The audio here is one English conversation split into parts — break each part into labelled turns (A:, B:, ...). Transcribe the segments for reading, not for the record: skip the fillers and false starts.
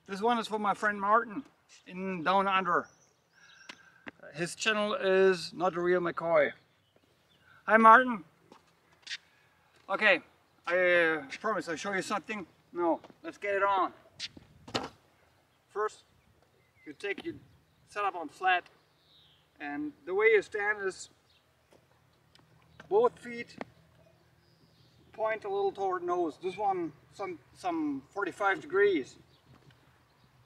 A: This one is for my friend Martin in Down Under. His channel is Not a Real McCoy. Hi Martin. Okay, I promise I'll show you something. No, let's get it on. First, you take your setup on flat, and the way you stand is both feet point a little toward nose. This one some 45 degrees.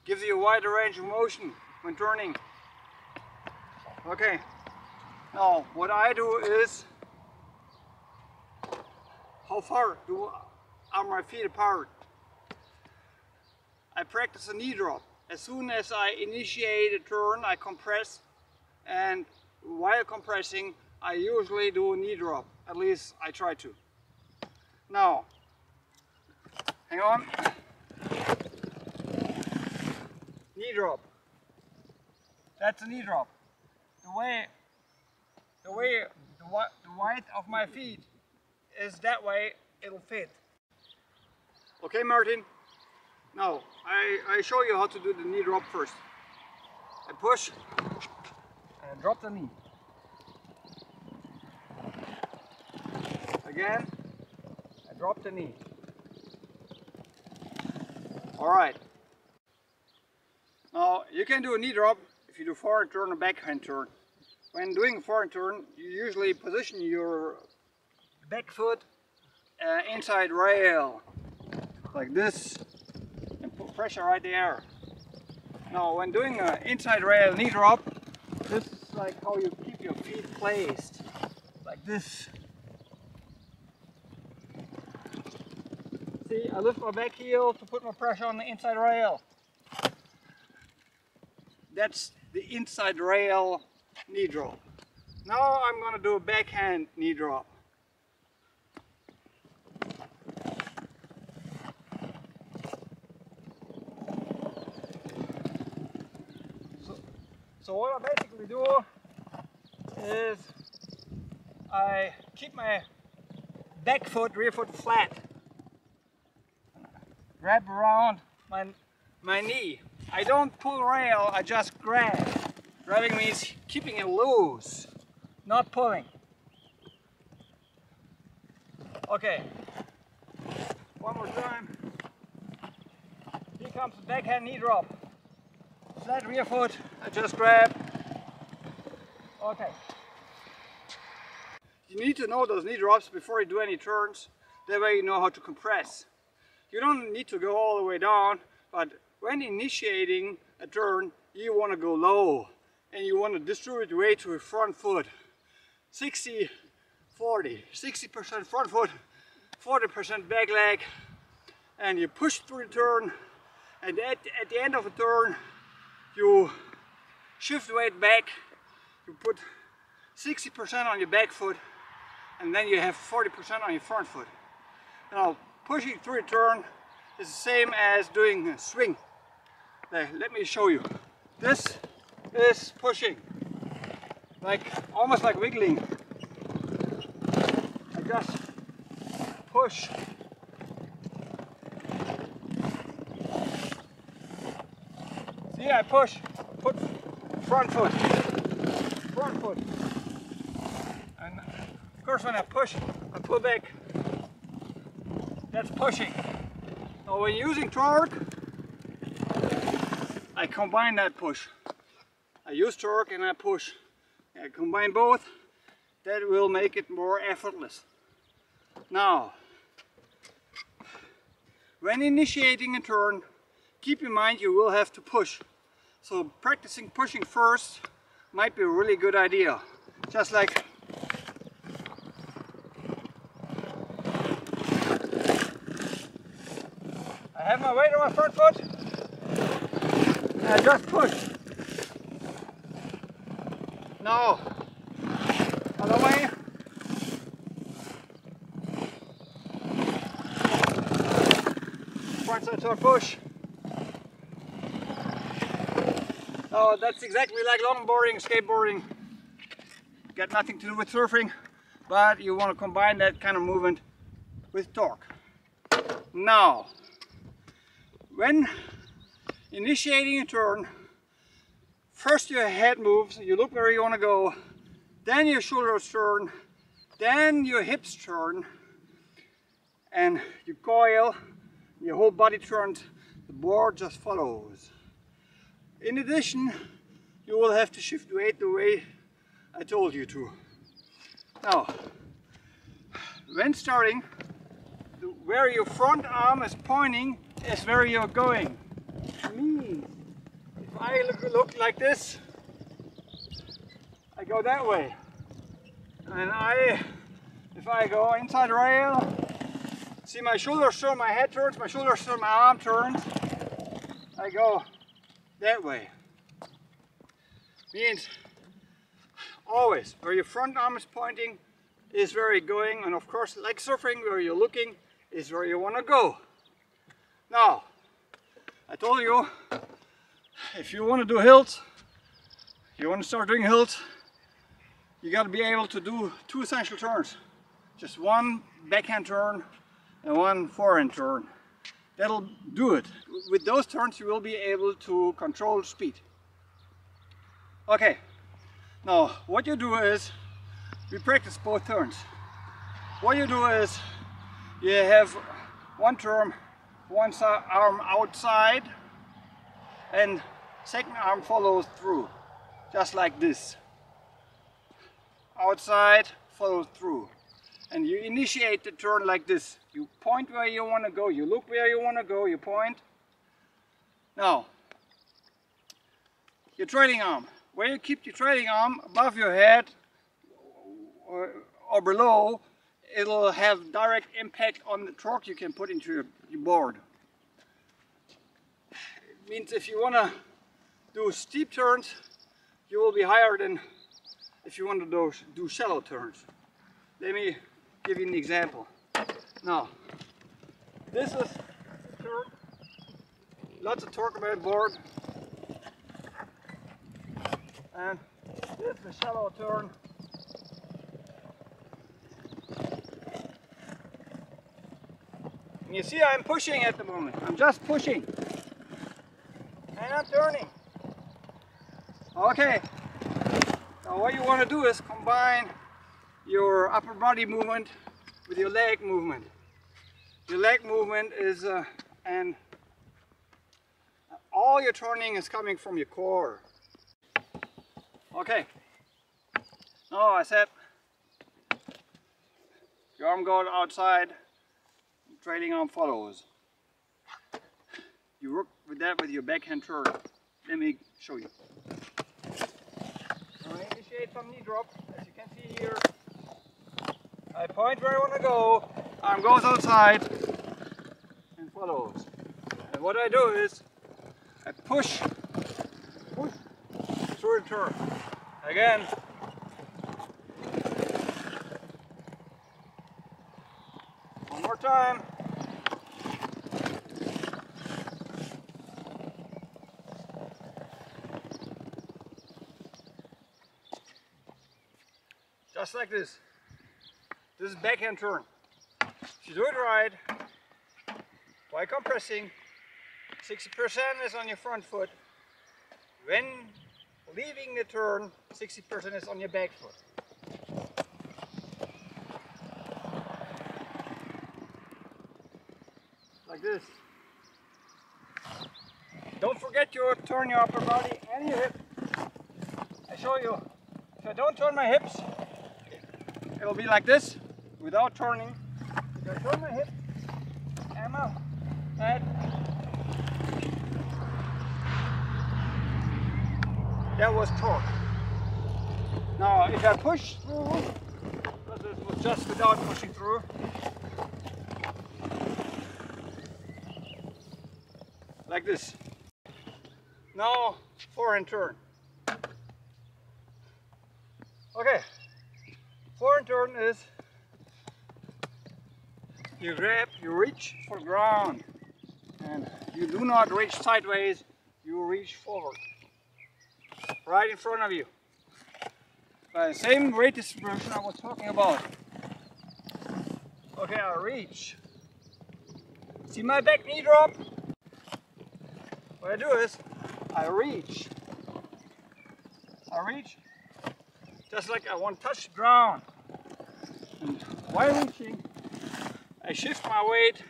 A: Gives you a wider range of motion when turning. Okay, now what I do is, how far are my feet apart? I practice a knee drop. As soon as I initiate a turn, I compress, and while compressing, I usually do a knee drop. At least I try to. Now, hang on. Knee drop. That's a knee drop. The weight of my feet is that way, it'll fit. Okay, Martin? Now, I show you how to do the knee drop first. I push and drop the knee. Again, I drop the knee. Alright. Now, you can do a knee drop if you do forward turn or backhand turn. When doing a forward turn, you usually position your back foot inside rail, like this, and put pressure right there. Now, when doing an inside rail knee drop, this is like how you keep your feet placed, like this. See, I lift my back heel to put my pressure on the inside rail. That's the inside rail knee drop. Now I'm going to do a backhand knee drop. So what I basically do is I keep my back foot, rear foot flat. Grab around my knee. I don't pull rail, I just grab. Grabbing means keeping it loose, not pulling. Okay, one more time. Here comes the backhand knee drop. Flat rear foot, I just grab. Okay. You need to know those knee drops before you do any turns. That way you know how to compress. You don't need to go all the way down, but when initiating a turn, you want to go low and you want to distribute weight to your front foot. 60-40, 60% front foot, 40% back leg, and you push through the turn, and at the end of a turn, you shift the weight back, you put 60% on your back foot, and then you have 40% on your front foot. Now, pushing through a turn is the same as doing a swing. Let me show you. This is pushing, almost like wiggling. I just push. See, I push, put front foot, and of course when I push, I pull back. That's pushing. Now when using torque, I combine that push. I use torque and I push. I combine both. That will make it more effortless. Now, when initiating a turn, keep in mind you will have to push. So practicing pushing first might be a really good idea. Just like I have my weight on my front foot, and I just push. Now, other way. Frontside torque push. Now that's exactly like longboarding, skateboarding. Got nothing to do with surfing, but you want to combine that kind of movement with torque. Now, when initiating a turn, first your head moves, you look where you want to go, then your shoulders turn, then your hips turn, and you coil, your whole body turns, the board just follows. In addition, you will have to shift weight the way I told you to. Now, when starting, where your front arm is pointing is where you're going. Means if I look like this, I go that way. And if I go inside rail, see my shoulders turn, my head turns, my shoulders turn, my arm turns, I go that way. Means always where your front arm is pointing is where you're going, and of course, like surfing, where you're looking is where you want to go. Now, I told you, if you want to do hills, you want to start doing hills, you got to be able to do two essential turns. Just one backhand turn and one forehand turn. That'll do it. With those turns, you will be able to control speed. Okay, now what you do is, we practice both turns. What you do is, you have one turn, one arm outside, and second arm follows through, just like this. Outside, follow through. And you initiate the turn like this. You point where you want to go, you look where you want to go, you point. Now, your trailing arm. Where you keep your trailing arm above your head or below, it'll have direct impact on the torque you can put into your board. It means if you want to do steep turns, you will be higher than if you want to do shallow turns. Let me give you an example. Now, this is a turn, lots of torque on my board, and this is a shallow turn. And you see I'm pushing at the moment, I'm just pushing, and I'm turning. Okay, now what you want to do is combine your upper body movement with your leg movement. Your leg movement is, and all your turning is coming from your core. Okay, now I said, your arm goes outside, trailing arm follows. You work with that with your backhand turn. Let me show you. I initiate from knee drop, as you can see here. I point where I want to go, arm goes outside and follows. And what I do is, I push through the turn. Again. One more time. Just like this. This is backhand turn. If you do it right, by compressing, 60% is on your front foot. When leaving the turn, 60% is on your back foot. Like this. Don't forget to turn your upper body and your hip. I show you. If I don't turn my hips, it'll be like this, without turning. If I turn my hip and my head, that was torque. Now, if I push through, because it was just without pushing through, like this. Now, forehand turn. Okay, forehand turn is you grab, you reach for ground, and you do not reach sideways, you reach forward, right in front of you. By the same weight distribution I was talking about. Okay, I reach. See my back knee drop? what I do is I reach just like I want to touch the ground. And while reaching, I shift my weight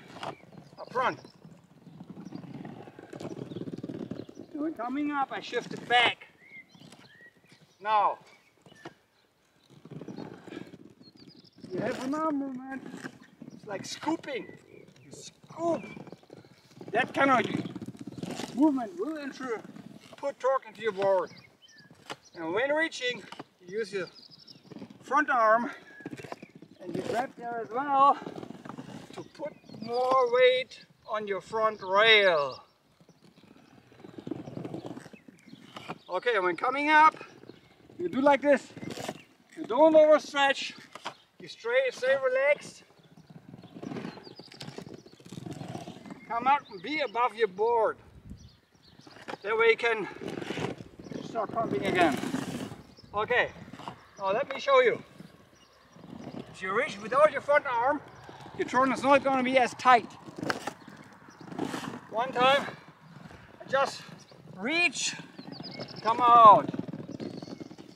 A: up front. And when coming up, I shift it back. Now, you have an arm movement. It's like scooping. You scoop. That kind of movement will put torque into your board. And when reaching, you use your front arm and you grab there as well to put more weight on your front rail. Okay, and when coming up, you do like this. You don't overstretch. You stay relaxed. Come out and be above your board. That way you can start pumping again. Okay, now let me show you. If you reach without your front arm, your turn is not going to be as tight. One time, just reach, come out.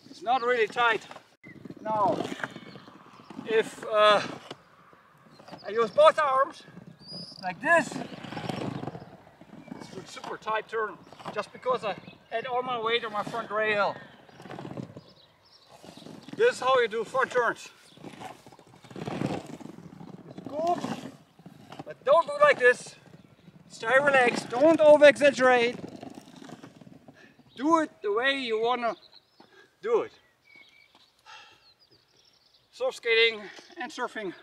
A: It's not really tight. Now, if I use both arms, like this, it's a super tight turn, just because I had all my weight on my front rail. This is how you do front turns. Scoop, but don't do like this. Stay relaxed, don't over exaggerate. Do it the way you want to do it. Surf skating and surfing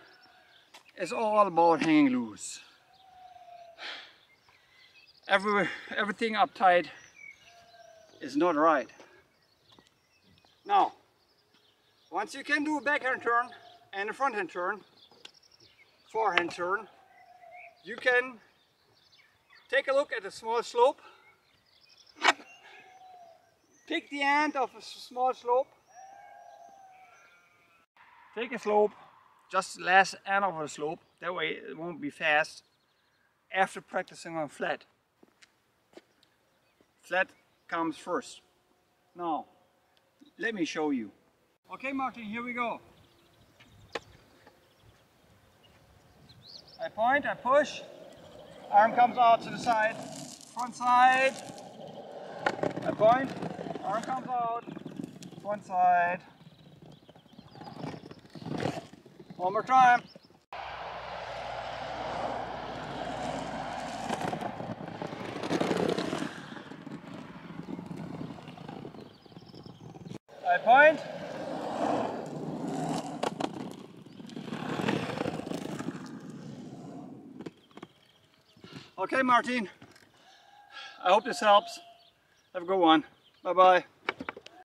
A: is all about hanging loose. Everything uptight is not right. Now, once you can do a backhand turn and a fronthand turn, forehand turn, you can take a look at a small slope, pick the end of a small slope, take a slope, just the last end of a slope, that way it won't be fast after practicing on flat. Flat comes first. Now, let me show you. Okay, Martin, here we go. I point, I push, arm comes out to the side, front side. I point, arm comes out, front side. One more time. I point. Okay, Martin. I hope this helps. Have a good one. Bye-bye.